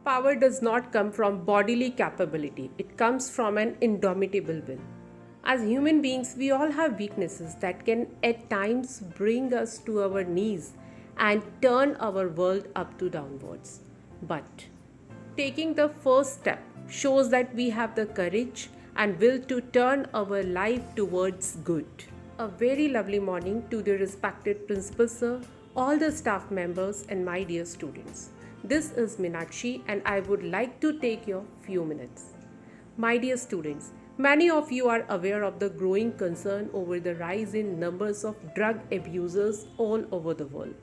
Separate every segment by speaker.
Speaker 1: Power does not come from bodily capability, it comes from an indomitable will. As human beings, we all have weaknesses that can at times bring us to our knees and turn our world up to downwards. But taking the first step shows that we have the courage and will to turn our life towards good. A very lovely morning to the respected principal sir, all the staff members and my dear students. This is Meenakshi and I would like to take your few minutes. My dear students, many of you are aware of the growing concern over the rise in numbers of drug abusers all over the world,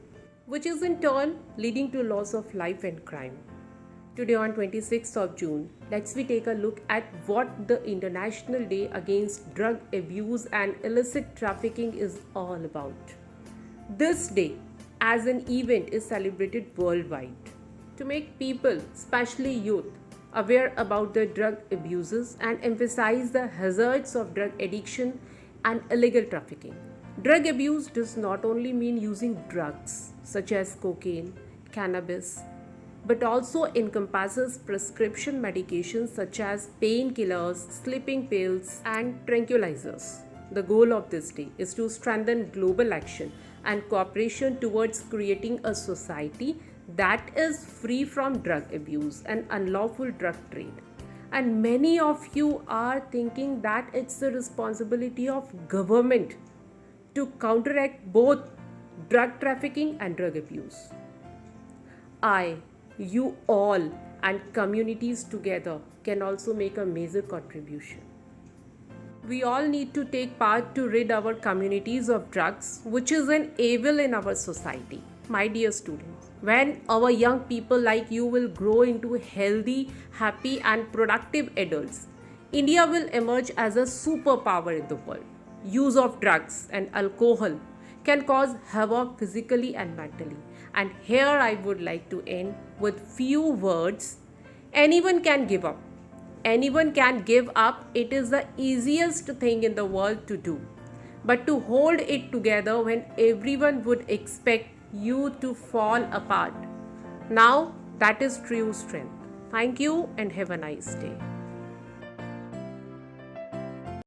Speaker 1: which is in turn leading to loss of life and crime. Today on 26th of June, let's we take a look at what the International Day Against Drug Abuse and Illicit Trafficking is all about. This day as an event is celebrated worldwide to make people, especially youth, aware about the drug abuses and emphasize the hazards of drug addiction and illegal trafficking. Drug abuse does not only mean using drugs such as cocaine, cannabis, but also encompasses prescription medications such as painkillers, sleeping pills, and tranquilizers. The goal of this day is to strengthen global action and cooperation towards creating a society that is free from drug abuse and unlawful drug trade. And many of you are thinking that it's the responsibility of government to counteract both drug trafficking and drug abuse. You all, and communities together can also make a major contribution. We all need to take part to rid our communities of drugs, which is an evil in our society. My dear students, when our young people like you will grow into healthy, happy, and productive adults, India will emerge as a superpower in the world. Use of drugs and alcohol can cause havoc physically and mentally. And here I would like to end with few words. Anyone can give up. Anyone can give up. It is the easiest thing in the world to do. But to hold it together when everyone would expect you to fall apart. Now that is true strength. Thank you and have a nice day.